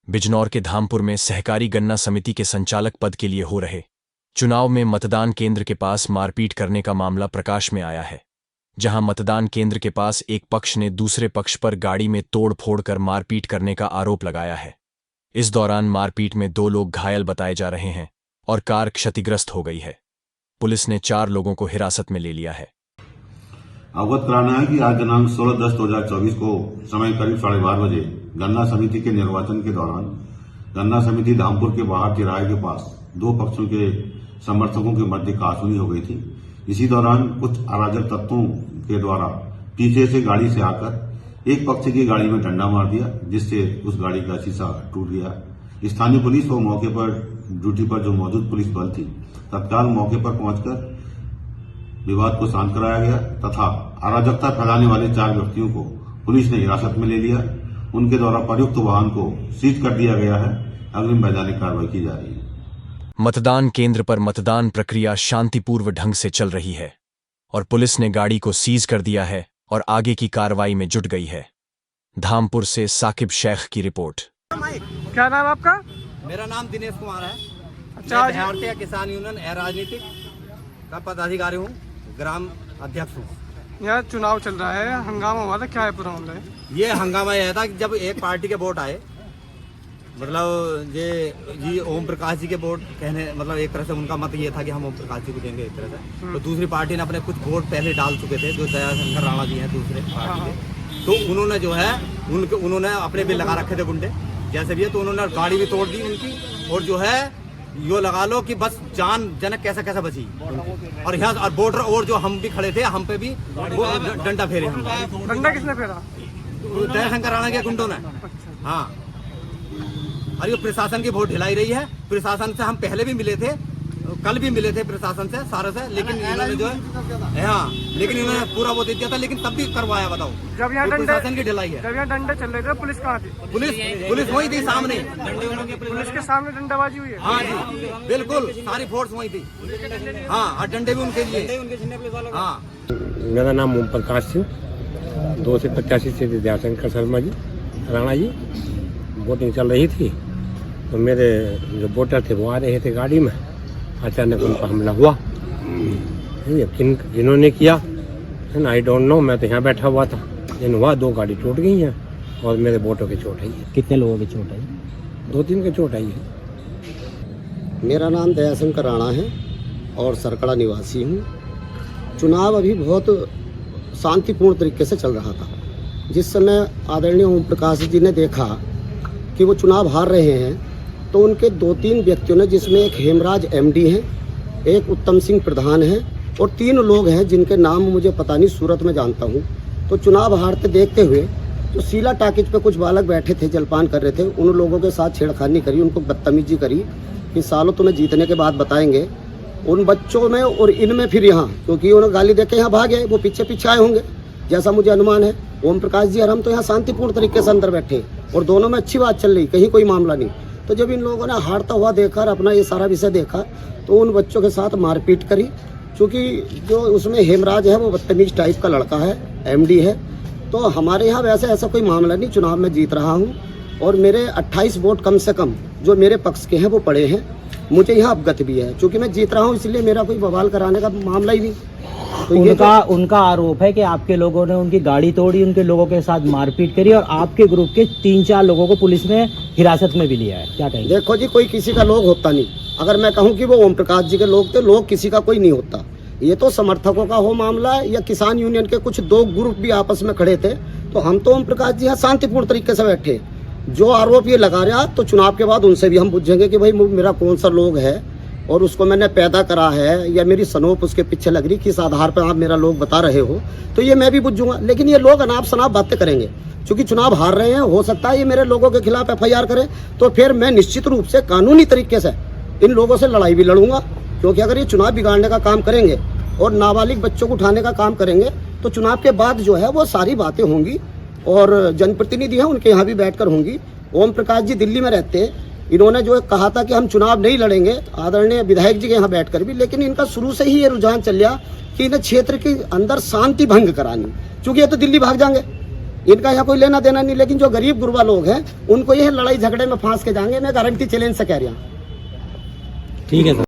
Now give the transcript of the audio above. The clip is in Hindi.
बिजनौर के धामपुर में सहकारी गन्ना समिति के संचालक पद के लिए हो रहे चुनाव में मतदान केंद्र के पास मारपीट करने का मामला प्रकाश में आया है, जहां मतदान केंद्र के पास एक पक्ष ने दूसरे पक्ष पर गाड़ी में तोड़ फोड़ कर मारपीट करने का आरोप लगाया है। इस दौरान मारपीट में 2 लोग घायल बताए जा रहे हैं और कार क्षतिग्रस्त हो गई है। पुलिस ने 4 लोगों को हिरासत में ले लिया है। अवगत कराना है कि आज दिनांक 16/10/2024 को समय करीब 12:30 बजे गन्ना समिति के निर्वाचन के दौरान गन्ना समिति धामपुर के बाहर तिराहे के पास 2 पक्षों के समर्थकों के मध्य कहासुनी हो गई थी। इसी दौरान कुछ अराजक तत्वों के द्वारा पीछे से गाड़ी से आकर एक पक्ष की गाड़ी में डंडा मार दिया, जिससे उस गाड़ी का शीशा टूट गया। स्थानीय पुलिस व मौके पर ड्यूटी पर जो मौजूद पुलिस बल थी तत्काल मौके पर पहुंचकर विवाद को शांत कराया गया तथा अराजकता फैलाने वाले 4 व्यक्तियों को पुलिस ने हिरासत में ले लिया। उनके द्वारा प्रयुक्त वाहन को सीज कर दिया गया है। अग्रिम वैधानिक कार्रवाई की जा रही है। मतदान केंद्र पर मतदान प्रक्रिया शांतिपूर्व ढंग से चल रही है और पुलिस ने गाड़ी को सीज कर दिया है और आगे की कार्रवाई में जुट गई है। धामपुर से साकिब शेख की रिपोर्ट। क्या नाम आपका? मेरा नाम दिनेश कुमार है। अच्छा, मैं भारतीय किसान यूनियन राजनीतिक का पदाधिकारी हूँ, ग्राम अध्यक्ष हूँ। यहाँ चुनाव चल रहा है, हंगामा हुआ था, क्या है पूरा मामला? ये हंगामा यह था कि जब एक पार्टी के वोट आए, मतलब ये ओम प्रकाश जी के वोट कहने, मतलब एक तरह से उनका मत ये था कि हम ओम प्रकाश जी को देंगे एक तरह से। तो दूसरी पार्टी ने अपने कुछ वोट पहले डाल चुके थे, जो दयाशंकर राणा जी हैं दूसरे पार्टी के। तो उन्होंने जो है उन्होंने अपने भी लगा रखे थे गुंडे जैसे भी है, तो उन्होंने गाड़ी भी तोड़ दी उनकी, और जो है यो लगा लो कि बस जान जनक कैसा कैसा बची। और यहाँ और वोटर और जो हम भी खड़े थे, हम पे भी डंडा फेरे। हम डंडा किसने फेरा? दयाशंकर राणा के गुंडों ने। हाँ, और ये प्रशासन की वोट ढिलाई रही है। प्रशासन से हम पहले भी मिले थे, कल भी मिले थे प्रशासन से सारे से, लेकिन इन्होंने जो है हाँ, लेकिन इन्होंने पूरा वो दे दिया था, लेकिन तब भी करवाया। बताओ, जब यहाँ प्रशासन की ढिलाई है। जब यहाँ डंडे चल रहे थे, पुलिस कहाँ थी? पुलिस वही थी सामने। पुलिस के सामने डंडाबाजी हुई है? हाँ जी, बिल्कुल, सारी फोर्स वही थी। हाँ, और डंडे भी उनके लिए। हाँ, मेरा नाम ओम प्रकाश सिंह, 2 से 85 से दयाशंकर शर्मा जी राणा जी। वोटिंग चल रही थी तो मेरे जो वोटर थे वो आ रहे थे गाड़ी में, अचानक उन पर हमला हुआ। जिन्होंने किया है ना, आई डोंट नो, मैं तो यहाँ बैठा हुआ था। लेकिन हुआ 2 गाड़ी टूट गई हैं और मेरे वोटों की चोट आई है। कितने लोगों की चोट आई? 2-3 की चोट आई है। मेरा नाम दयाशंकर राणा है और सरकड़ा निवासी हूँ। चुनाव अभी बहुत शांतिपूर्ण तरीके से चल रहा था। जिस समय आदरणीय ओम प्रकाश जी ने देखा कि वो चुनाव हार रहे हैं, तो उनके 2-3 व्यक्तियों ने, जिसमें एक हेमराज MD हैं, एक उत्तम सिंह प्रधान हैं और 3 लोग हैं जिनके नाम मुझे पता नहीं, सूरत में जानता हूँ। तो चुनाव हारते देखते हुए जो शीला टाकिज पे कुछ बालक बैठे थे, जलपान कर रहे थे, उन लोगों के साथ छेड़खानी करी, उनको बदतमीजी करी कि सालों तुम्हें जीतने के बाद बताएंगे। उन बच्चों में और इनमें फिर यहाँ, क्योंकि उन्होंने गाली देके यहाँ भागे, वो पीछे पीछे आए होंगे जैसा मुझे अनुमान है। ओम प्रकाश जी और हम तो यहाँ शांतिपूर्ण तरीके से अंदर बैठे और दोनों में अच्छी बात चल रही, कहीं कोई मामला नहीं। तो जब इन लोगों ने हारता हुआ देखा और अपना ये सारा विषय देखा, तो उन बच्चों के साथ मारपीट करी। क्योंकि जो उसमें हेमराज है वो बदतमीज टाइप का लड़का है, MD है। तो हमारे यहाँ वैसे ऐसा कोई मामला नहीं, चुनाव में जीत रहा हूँ और मेरे 28 वोट कम से कम जो मेरे पक्ष के हैं वो पड़े हैं। मुझे यहाँ अवगत भी है, क्योंकि मैं जीत रहा हूँ, इसलिए मेरा कोई बवाल कराने का मामला ही नहीं। तो उनका आरोप है कि आपके लोगों ने उनकी गाड़ी तोड़ी, उनके लोगों के साथ मारपीट करी और आपके ग्रुप के 3-4 लोगों को पुलिस ने हिरासत में भी लिया है। क्या कहेंगे? देखो जी, कोई किसी का लोग होता नहीं। अगर मैं कहूँ कि वो ओम प्रकाश जी के लोग थे, लोग किसी का कोई नहीं होता। ये तो समर्थकों का हो मामला है, या किसान यूनियन के कुछ 2 ग्रुप भी आपस में खड़े थे। तो हम तो ओम प्रकाश जी यहाँ शांतिपूर्ण तरीके से बैठे। जो आरोप ये लगा रहा, तो चुनाव के बाद उनसे भी हम पूछेंगे कि भाई मेरा कौन सा लोग है और उसको मैंने पैदा करा है, या मेरी सनोप उसके पीछे लग रही, किस आधार पर आप मेरा लोग बता रहे हो, तो ये मैं भी बुझूंगा। लेकिन ये लोग अनाप शनाप बातें करेंगे, क्योंकि चुनाव हार रहे हैं। हो सकता है ये मेरे लोगों के खिलाफ FIR करें, तो फिर मैं निश्चित रूप से कानूनी तरीके से इन लोगों से लड़ाई भी लड़ूंगा। क्योंकि अगर ये चुनाव बिगाड़ने का काम करेंगे और नाबालिग बच्चों को उठाने का काम करेंगे, तो चुनाव के बाद जो है वो सारी बातें होंगी और जनप्रतिनिधि हैं उनके यहाँ भी बैठकर होंगी। ओम प्रकाश जी दिल्ली में रहते हैं, इन्होंने जो कहा था कि हम चुनाव नहीं लड़ेंगे, आदरणीय विधायक जी के यहाँ बैठकर भी, लेकिन इनका शुरू से ही ये रुझान चल रहा कि इन्हें क्षेत्र के अंदर शांति भंग करानी, क्योंकि ये तो दिल्ली भाग जाएंगे। इनका यहाँ कोई लेना देना नहीं, लेकिन जो गरीब गुरबा लोग हैं उनको यह लड़ाई झगड़े में फांस के जाएंगे, मैं गारंटी चैलेंज से कह रहा हूँ। ठीक है सर।